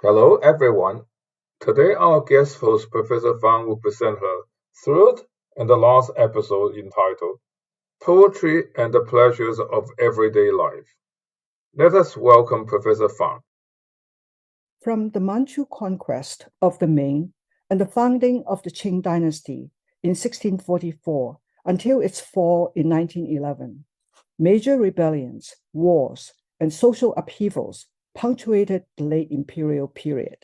Hello, everyone. Today, our guest host, Professor Fang, will present her third and the last episode entitled Poetry and the Pleasures of Everyday Life. Let us welcome Professor Fang. From the Manchu conquest of the Ming and the founding of the Qing dynasty in 1644 until its fall in 1911, major rebellions, wars, and social upheavals punctuated the late imperial period.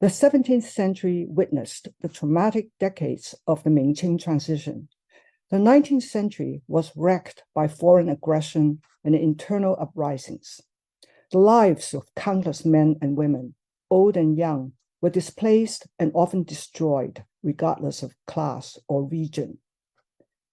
The 17th century witnessed the traumatic decades of the Ming-Qing transition. The 19th century was wrecked by foreign aggression and internal uprisings. The lives of countless men and women, old and young, were displaced and often destroyed, regardless of class or region.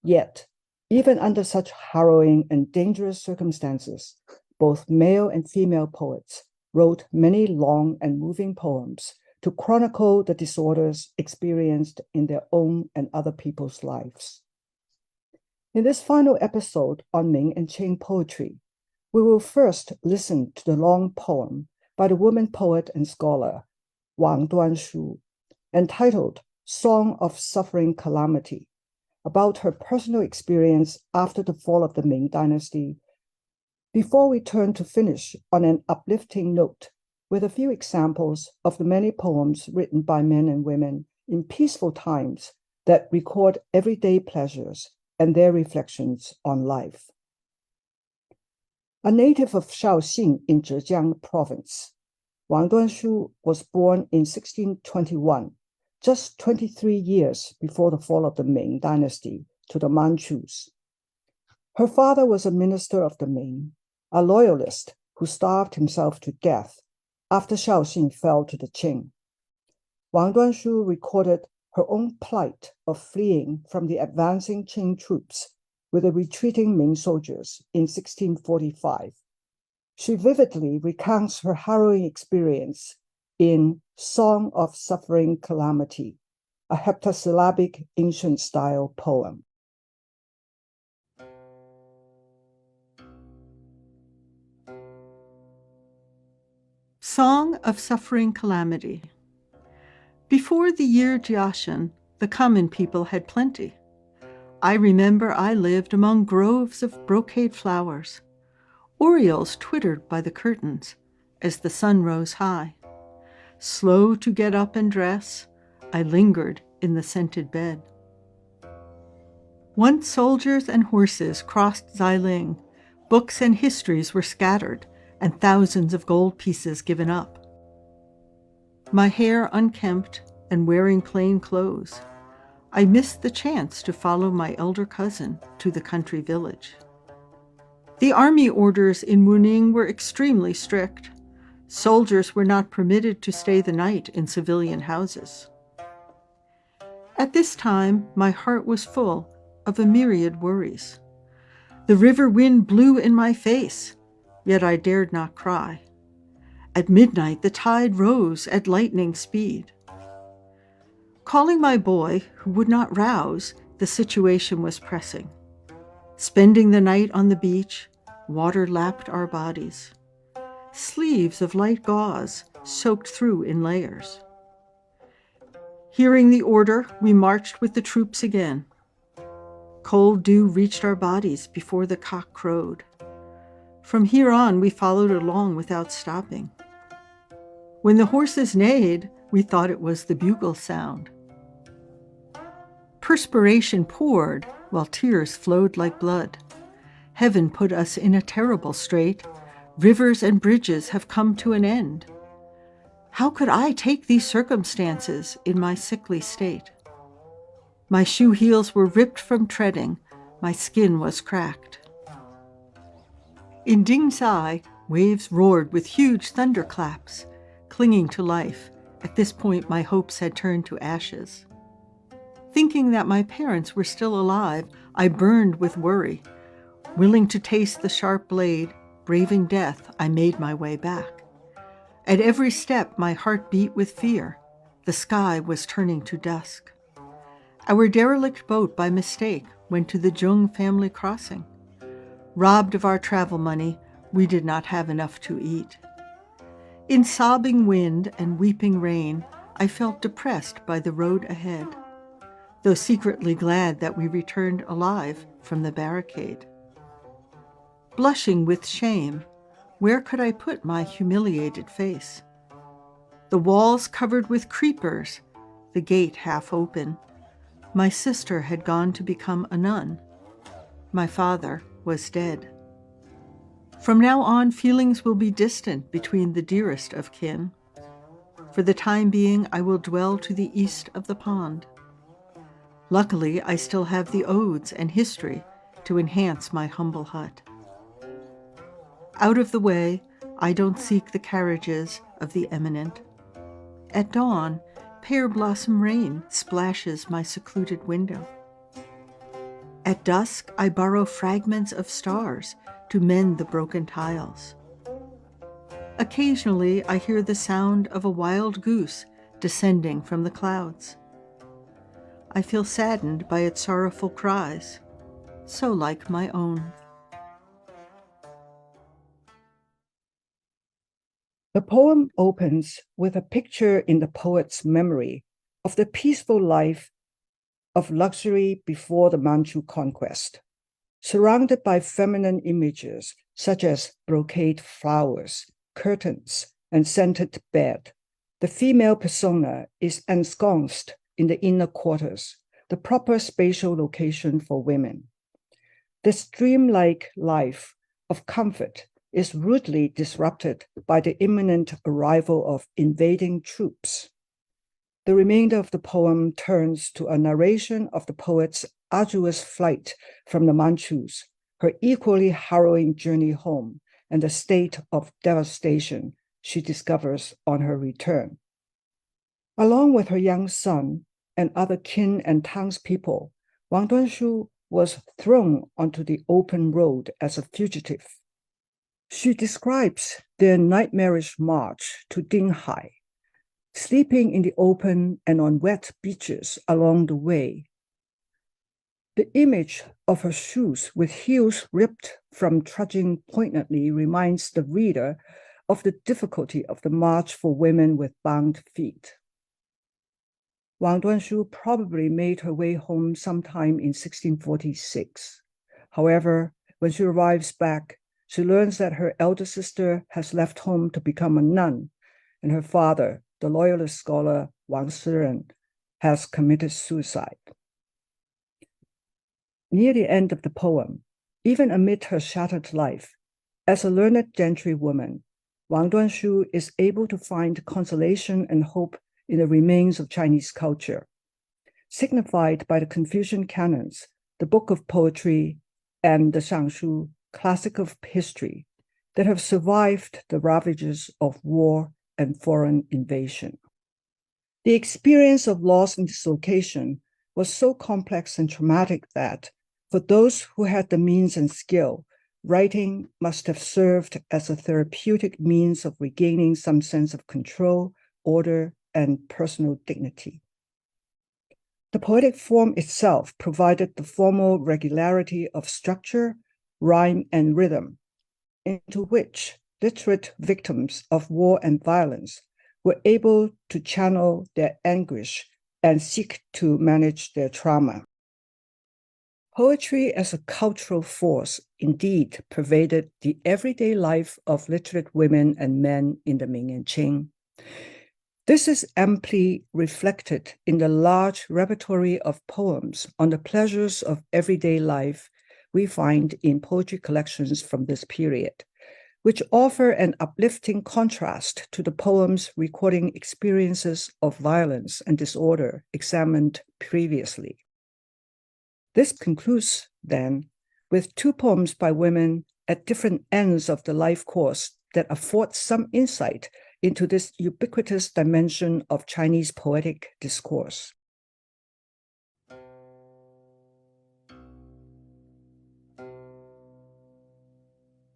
Yet, even under such harrowing and dangerous circumstances, both male and female poets wrote many long and moving poems to chronicle the disorders experienced in their own and other people's lives. In this final episode on Ming and Qing poetry, we will first listen to the long poem by the woman poet and scholar Wang Duanshu, entitled Song of Suffering Calamity, about her personal experience after the fall of the Ming dynasty, before we turn to finish on an uplifting note with a few examples of the many poems written by men and women in peaceful times that record everyday pleasures and their reflections on life. A native of Shaoxing in Zhejiang province, Wang Duanshu was born in 1621, just 23 years before the fall of the Ming dynasty to the Manchus. Her father was a minister of the Ming, a loyalist who starved himself to death after Shaoxing fell to the Qing. Wang Duanshu recorded her own plight of fleeing from the advancing Qing troops with the retreating Ming soldiers in 1645. She vividly recounts her harrowing experience in Song of Suffering Calamity, a heptasyllabic ancient-style poem. Song of Suffering Calamity. Before the year Jiashan, the common people had plenty. I remember I lived among groves of brocade flowers. Orioles twittered by the curtains as the sun rose high. Slow to get up and dress, I lingered in the scented bed. Once soldiers and horses crossed Xiling, books and histories were scattered, and thousands of gold pieces given up. My hair unkempt and wearing plain clothes, I missed the chance to follow my elder cousin to the country village. The army orders in Wuning were extremely strict. Soldiers were not permitted to stay the night in civilian houses. At this time, my heart was full of a myriad worries. The river wind blew in my face, yet I dared not cry. At midnight, the tide rose at lightning speed. Calling my boy, who would not rouse, the situation was pressing. Spending the night on the beach, water lapped our bodies. Sleeves of light gauze soaked through in layers. Hearing the order, we marched with the troops again. Cold dew reached our bodies before the cock crowed. From here on, we followed along without stopping. When the horses neighed, we thought it was the bugle sound. Perspiration poured while tears flowed like blood. Heaven put us in a terrible strait. Rivers and bridges have come to an end. How could I take these circumstances in my sickly state? My shoe heels were ripped from treading. My skin was cracked. In Dingsai, waves roared with huge thunderclaps. Clinging to life, at this point my hopes had turned to ashes. Thinking that my parents were still alive, I burned with worry. Willing to taste the sharp blade, braving death, I made my way back. At every step, my heart beat with fear. The sky was turning to dusk. Our derelict boat, by mistake, went to the Zhong family crossing. Robbed of our travel money, we did not have enough to eat. In sobbing wind and weeping rain, I felt depressed by the road ahead, though secretly glad that we returned alive from the barricade. Blushing with shame, where could I put my humiliated face? The walls covered with creepers, the gate half open. My sister had gone to become a nun. My father was dead. From now on, feelings will be distant between the dearest of kin. For the time being, I will dwell to the east of the pond. Luckily, I still have the odes and history to enhance my humble hut. Out of the way, I don't seek the carriages of the eminent. At dawn, pear blossom rain splashes my secluded window. At dusk, I borrow fragments of stars to mend the broken tiles. Occasionally, I hear the sound of a wild goose descending from the clouds. I feel saddened by its sorrowful cries, so like my own. The poem opens with a picture in the poet's memory of the peaceful life of luxury before the Manchu conquest, surrounded by feminine images such as brocade flowers, curtains, and scented bed. The female persona is ensconced in the inner quarters, the proper spatial location for women. This dreamlike life of comfort is rudely disrupted by the imminent arrival of invading troops. The remainder of the poem turns to a narration of the poet's arduous flight from the Manchus, her equally harrowing journey home, and the state of devastation she discovers on her return. Along with her young son and other kin and townspeople, Wang Duanshu was thrown onto the open road as a fugitive. She describes their nightmarish march to Dinghai, sleeping in the open and on wet beaches along the way. The image of her shoes with heels ripped from trudging poignantly reminds the reader of the difficulty of the march for women with bound feet. Wang Duanshu probably made her way home sometime in 1646. However, when she arrives back, she learns that her elder sister has left home to become a nun, and her father, the loyalist scholar Wang Siren, has committed suicide. Near the end of the poem, even amid her shattered life, as a learned gentry woman, Wang Duanshu is able to find consolation and hope in the remains of Chinese culture, signified by the Confucian canons, the Book of Poetry, and the Shangshu, classic of history, that have survived the ravages of war and foreign invasion. The experience of loss and dislocation was so complex and traumatic that, for those who had the means and skill, writing must have served as a therapeutic means of regaining some sense of control, order, and personal dignity. The poetic form itself provided the formal regularity of structure, rhyme, and rhythm, into which literate victims of war and violence were able to channel their anguish and seek to manage their trauma. Poetry as a cultural force indeed pervaded the everyday life of literate women and men in the Ming and Qing. This is amply reflected in the large repertory of poems on the pleasures of everyday life we find in poetry collections from this period, which offer an uplifting contrast to the poems recording experiences of violence and disorder examined previously. This concludes, then, with two poems by women at different ends of the life course that afford some insight into this ubiquitous dimension of Chinese poetic discourse.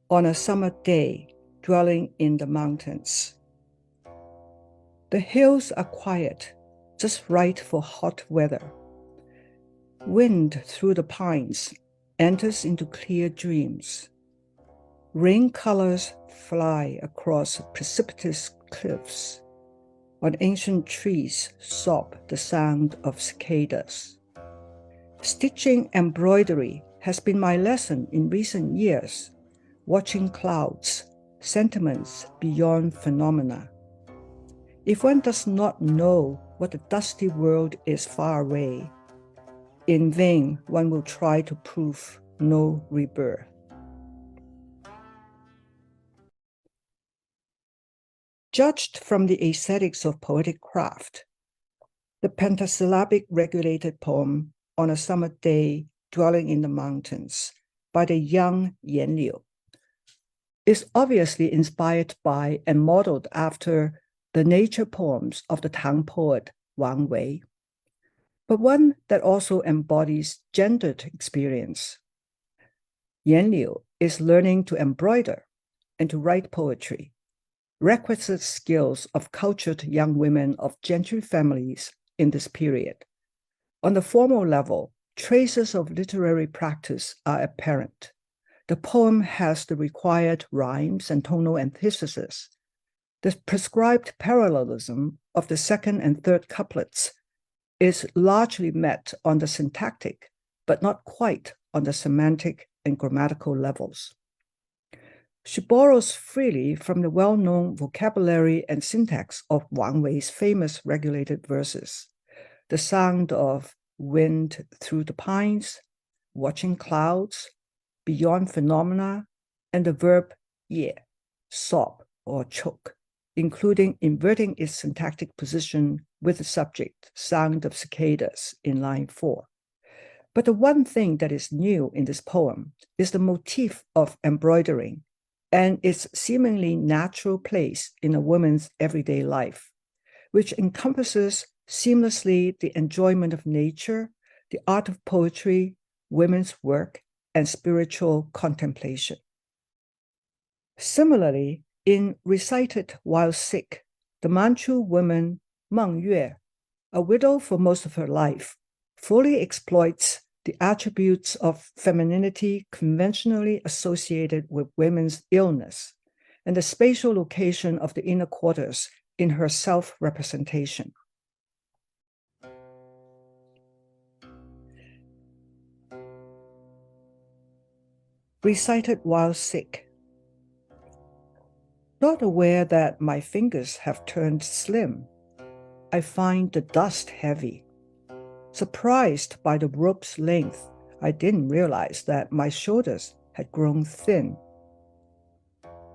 On a summer day, dwelling in the mountains. The hills are quiet, just right for hot weather. Wind through the pines enters into clear dreams. Rain colors fly across precipitous cliffs. On ancient trees sob the sound of cicadas. Stitching embroidery has been my lesson in recent years, watching clouds, sentiments beyond phenomena. If one does not know what the dusty world is far away, in vain one will try to prove no rebirth. Judged from the aesthetics of poetic craft, the pentasyllabic regulated poem On a Summer Day Dwelling in the Mountains by the young Yan Liu is obviously inspired by and modeled after the nature poems of the Tang poet Wang Wei, but one that also embodies gendered experience. Yan Liu is learning to embroider and to write poetry, requisite skills of cultured young women of gentry families in this period. On the formal level, traces of literary practice are apparent. The poem has the required rhymes and tonal antithesis. The prescribed parallelism of the second and third couplets is largely met on the syntactic, but not quite on the semantic and grammatical levels. She borrows freely from the well-known vocabulary and syntax of Wang Wei's famous regulated verses, the sound of wind through the pines, watching clouds, beyond phenomena, and the verb ye, sob or choke, including inverting its syntactic position with the subject, sound of cicadas, in line 4. But the one thing that is new in this poem is the motif of embroidering and its seemingly natural place in a woman's everyday life, which encompasses seamlessly the enjoyment of nature, the art of poetry, women's work, and spiritual contemplation. Similarly, in Recited While Sick, the Manchu woman Meng Yue, a widow for most of her life, fully exploits the attributes of femininity conventionally associated with women's illness and the spatial location of the inner quarters in her self-representation. Recited While Sick. Not aware that my fingers have turned slim, I find the dust heavy. Surprised by the rope's length, I didn't realize that my shoulders had grown thin.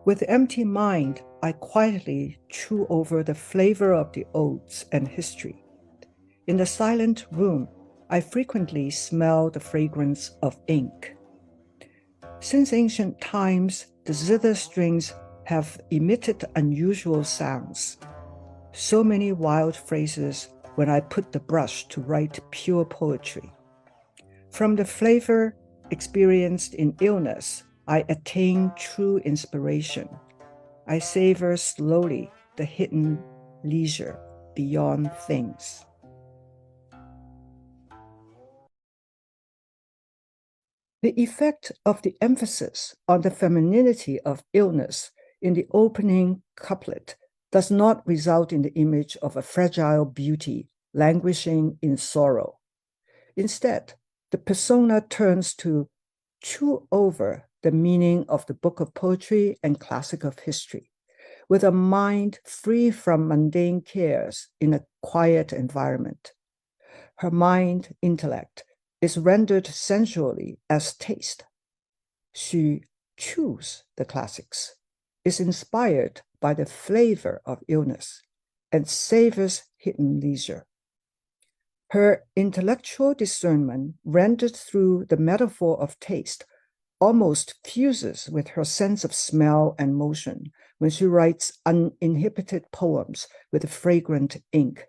With empty mind, I quietly chew over the flavor of the odes and history. In the silent room, I frequently smell the fragrance of ink. Since ancient times, the zither strings have emitted unusual sounds. So many wild phrases when I put the brush to write pure poetry. From the flavor experienced in illness, I attain true inspiration. I savor slowly the hidden leisure beyond things. The effect of the emphasis on the femininity of illness in the opening couplet does not result in the image of a fragile beauty languishing in sorrow. Instead, the persona turns to chew over the meaning of the book of poetry and classic of history, with a mind free from mundane cares in a quiet environment. Her mind intellect is rendered sensually as taste. She chews the classics, is inspired by the flavor of illness, and savors hidden leisure. Her intellectual discernment, rendered through the metaphor of taste, almost fuses with her sense of smell and motion when she writes uninhibited poems with fragrant ink.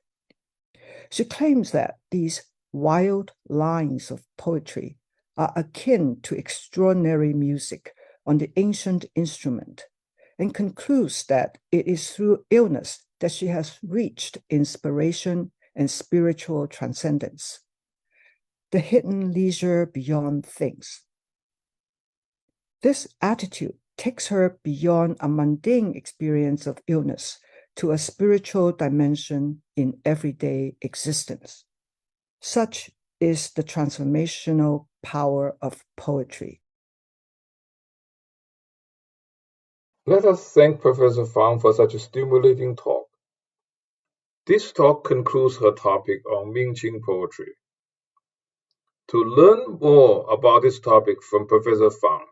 She claims that these wild lines of poetry are akin to extraordinary music on the ancient instrument, and concludes that it is through illness that she has reached inspiration and spiritual transcendence. The hidden leisure beyond things. This attitude takes her beyond a mundane experience of illness to a spiritual dimension in everyday existence. Such is the transformational power of poetry. Let us thank Professor Fang for such a stimulating talk. This talk concludes her topic on Ming-Qing poetry. To learn more about this topic from Professor Fang,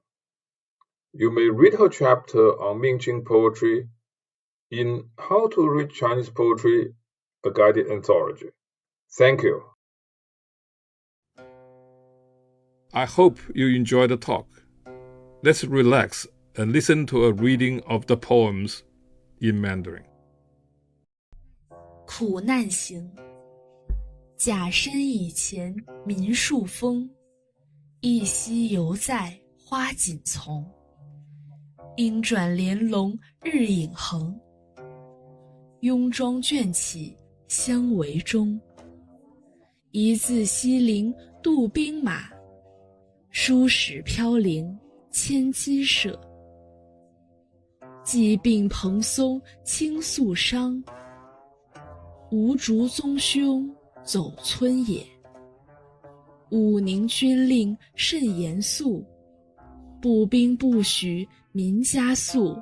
you may read her chapter on Ming-Qing poetry in How to Read Chinese Poetry, a Guided Anthology. Thank you. I hope you enjoyed the talk. Let's relax and listen to a reading of the poems in Mandarin. 苦难行，甲申以前民树丰，一夕犹在花锦丛。莺转帘笼日影横，雍庄卷起香帷中。一字西陵渡兵马，书史飘零千金舍。既病蓬松轻肃伤，无竹宗兄走村也。武宁军令甚严肃，步兵不许民加速。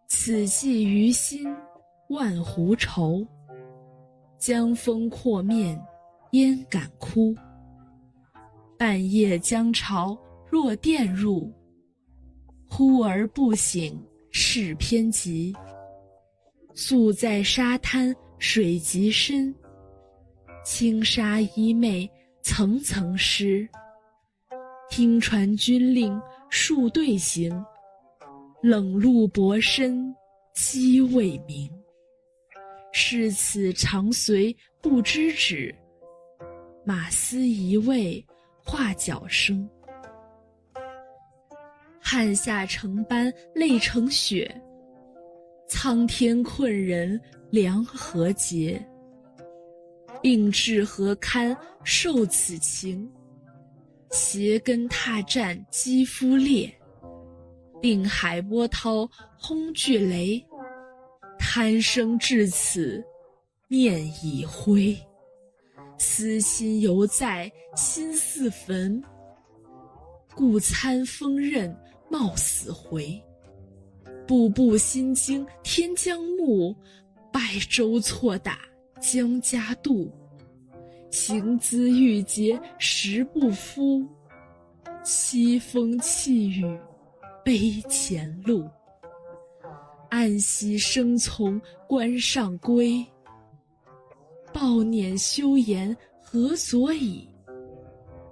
此计于心万湖愁，江风阔面焉敢哭。半夜江潮若电入，忽而不醒事偏急。宿在沙滩水极深，轻纱衣袂层层湿。听传军令数队行，冷露薄身机未明。是此常随不知止，马嘶一味画角声。汉下成斑泪成雪，苍天困人凉何节。病至何堪受此情，鞋跟踏战肌肤裂。定海波涛轰巨雷，贪生至此念已灰。私心犹在心似焚，故参锋刃冒死回。步步心惊天将暮，百舟错打江家渡。行资欲竭时不敷，凄风泣雨悲前路。暗息生从关上归，抱辇休言何所以。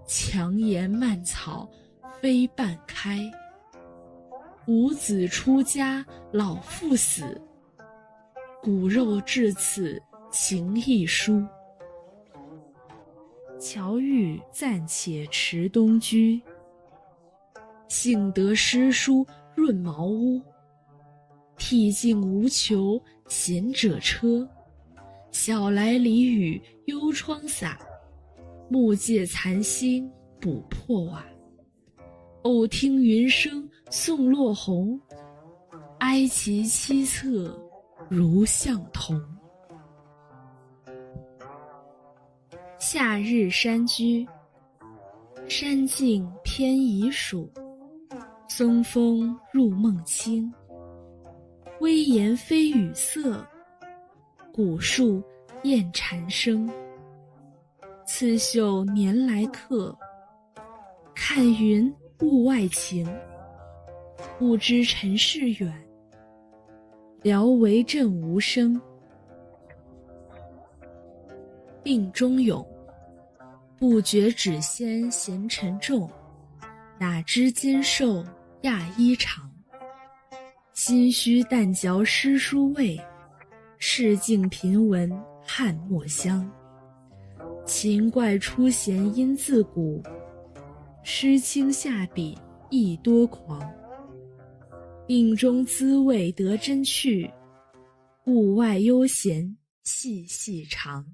强颜蔓草飞半开，五子出家老父死。骨肉至此情亦疏，乔玉暂且持东居。幸得诗书润茅屋，僻静无求贤者车。晓来离雨幽窗洒，木芥残星补破瓦。偶听云声送落红，哀其凄恻如向童。夏日山居，山径偏移暑。松风入梦清，微檐飞雨色。古树燕蝉声，刺绣年来客。看云雾外晴，不知尘世远。聊为震无声。病中咏，不觉指仙闲沉重，哪知兼受亚衣长。心虚但嚼诗书味，市境频闻汉墨香。秦怪出弦音自古，诗清下笔意多狂。病中滋味得真趣，物外悠闲细细尝。